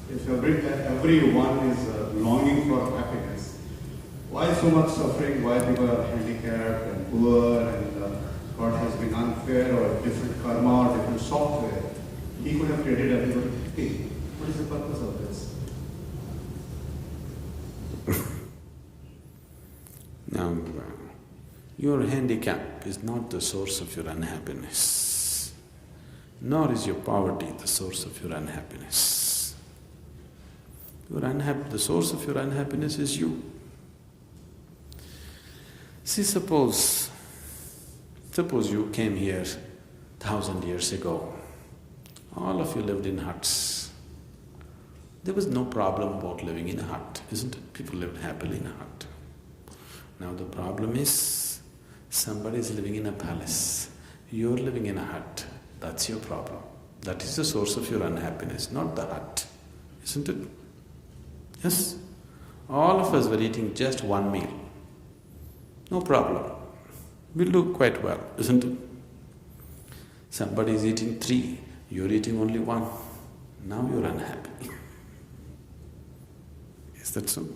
If everyone is longing for happiness, why so much suffering? Why people are handicapped and poor and God has been unfair or different karma or different software? He could have created everybody happy. What is the purpose of this? Now, your handicap is not the source of your unhappiness, nor is your poverty the source of your unhappiness. The source of your unhappiness is you. See, suppose you came here 1,000 years ago. All of you lived in huts. There was no problem about living in a hut, isn't it? People lived happily in a hut. Now the problem is, somebody is living in a palace. You're living in a hut. That's your problem. That is the source of your unhappiness, not the hut, isn't it? Yes? All of us were eating just one meal. No problem. We'll do quite well, isn't it? Somebody is eating three, you're eating only one. Now you're unhappy. Is that so?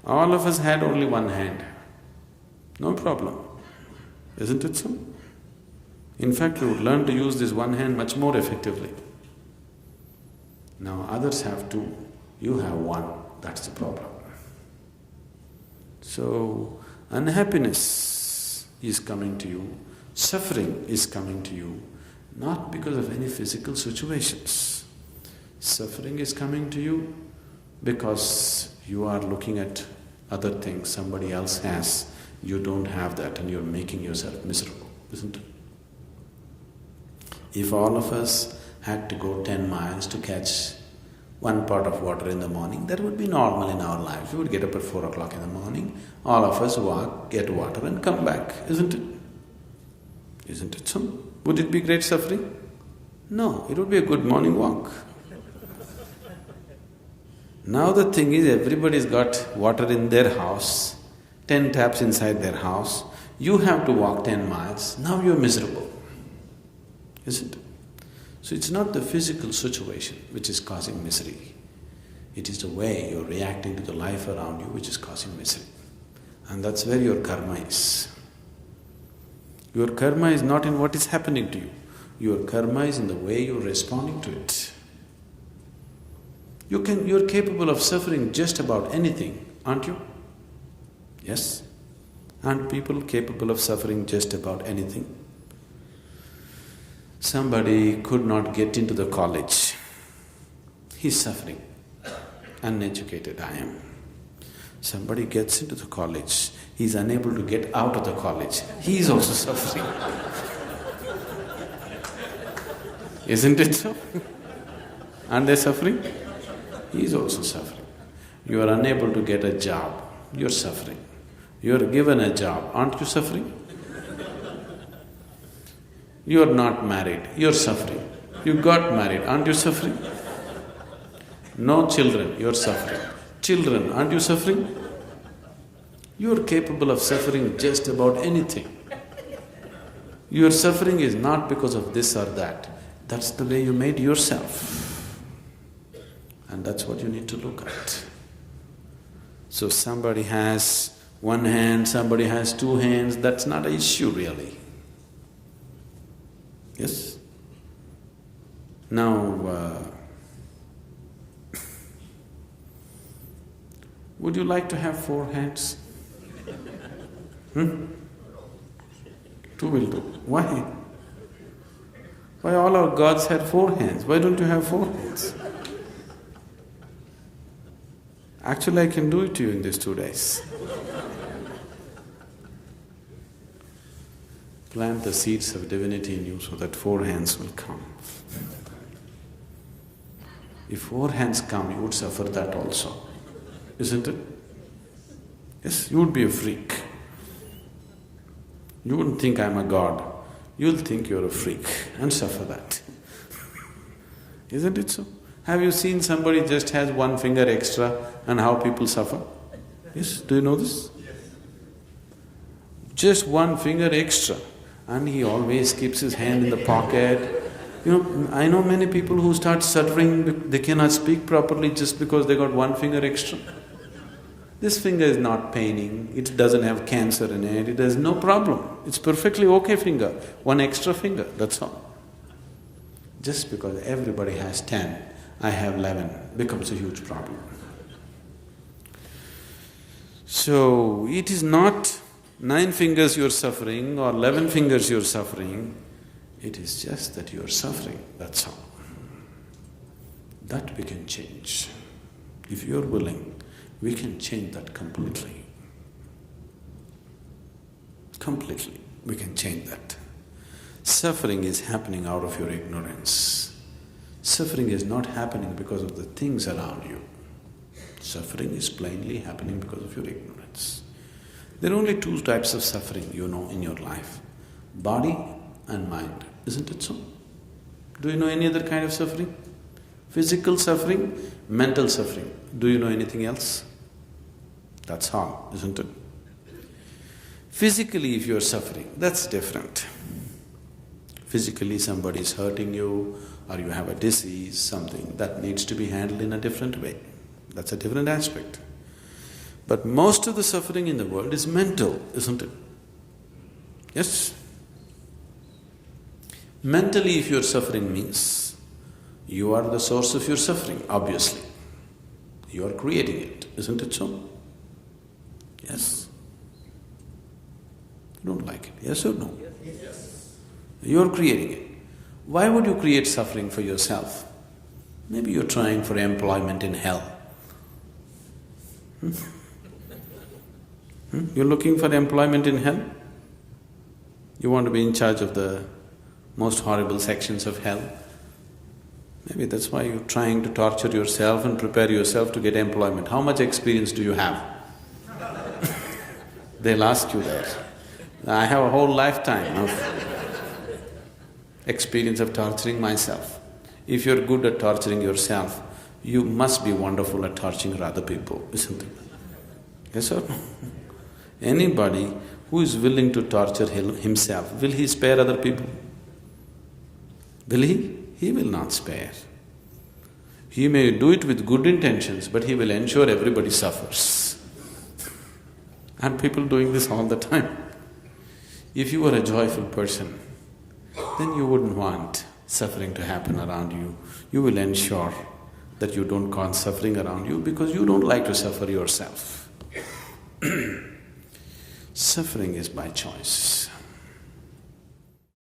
All of us had only one hand. No problem. Isn't it so? In fact, we would learn to use this one hand much more effectively. Now others have two, you have one. That's the problem. So, unhappiness is coming to you, suffering is coming to you, not because of any physical situations. Suffering is coming to you because you are looking at other things somebody else has, you don't have that and you're making yourself miserable, isn't it? If all of us had to go 10 miles to catch one pot of water in the morning, that would be normal in our lives. We would get up at 4 o'clock in the morning, all of us walk, get water and come back, isn't it? Isn't it so? Would it be great suffering? No, it would be a good morning walk. Now the thing is, everybody's got water in their house, 10 taps inside their house, you have to walk 10 miles, now you're miserable, isn't it? So it's not the physical situation which is causing misery, it is the way you're reacting to the life around you which is causing misery. And that's where your karma is. Your karma is not in what is happening to you, your karma is in the way you're responding to it. You're capable of suffering just about anything, aren't you? Yes? Aren't people capable of suffering just about anything? Somebody could not get into the college, he's suffering. Uneducated I am. Somebody gets into the college, he's unable to get out of the college, he is also suffering. Isn't it so? Aren't they suffering? He is also suffering. You are unable to get a job, you're suffering. You are given a job, aren't you suffering? You are not married, you're suffering. You got married, aren't you suffering? No children, you're suffering. Children, aren't you suffering? You're capable of suffering just about anything. Your suffering is not because of this or that, that's the way you made yourself. And that's what you need to look at. So somebody has one hand, somebody has two hands, that's not an issue really. Yes? Now, would you like to have 4 hands? Two will do. Why? Why all our gods had 4 hands? Why don't you have 4 hands? Actually, I can do it to you in these 2 days. Plant the seeds of divinity in you so that 4 hands will come. If 4 hands come, you would suffer that also, isn't it? Yes, you would be a freak. You wouldn't think I'm a god, you'll think you're a freak and suffer that. Isn't it so? Have you seen somebody just has 1 finger extra and how people suffer? Yes, do you know this? Just 1 finger extra and he always keeps his hand in the pocket I know many people who start stuttering, they cannot speak properly just because they got one finger extra. This finger is not paining, it doesn't have cancer in it, it has no problem. It's perfectly okay finger, one extra finger, that's all. Just because everybody has 10, I have 11, becomes a huge problem. So, it is not 9 fingers you're suffering or 11 fingers you're suffering, it is just that you're suffering, that's all. That we can change. If you're willing, we can change that completely. Completely, we can change that. Suffering is happening out of your ignorance. Suffering is not happening because of the things around you. Suffering is plainly happening because of your ignorance. There are only 2 types of suffering in your life, body and mind, isn't it so? Do you know any other kind of suffering? Physical suffering, mental suffering. Do you know anything else? That's all, isn't it? Physically, if you're suffering, that's different. Physically, somebody is hurting you, or you have a disease, something that needs to be handled in a different way. That's a different aspect. But most of the suffering in the world is mental, isn't it? Yes? Mentally, if you're suffering means you are the source of your suffering, obviously. You are creating it, isn't it so? Yes? You don't like it, yes or no? Yes. You're creating it. Why would you create suffering for yourself? Maybe you're trying for employment in hell. You're looking for employment in hell? You want to be in charge of the most horrible sections of hell? Maybe that's why you're trying to torture yourself and prepare yourself to get employment. How much experience do you have? They'll ask you that. I have a whole lifetime of experience of torturing myself. If you're good at torturing yourself, you must be wonderful at torturing other people, isn't it? Yes or no? Anybody who is willing to torture himself, will he spare other people? Will he? He will not spare. He may do it with good intentions, but he will ensure everybody suffers. And people doing this all the time. If you were a joyful person, then you wouldn't want suffering to happen around you. You will ensure that you don't cause suffering around you because you don't like to suffer yourself. Suffering is by choice.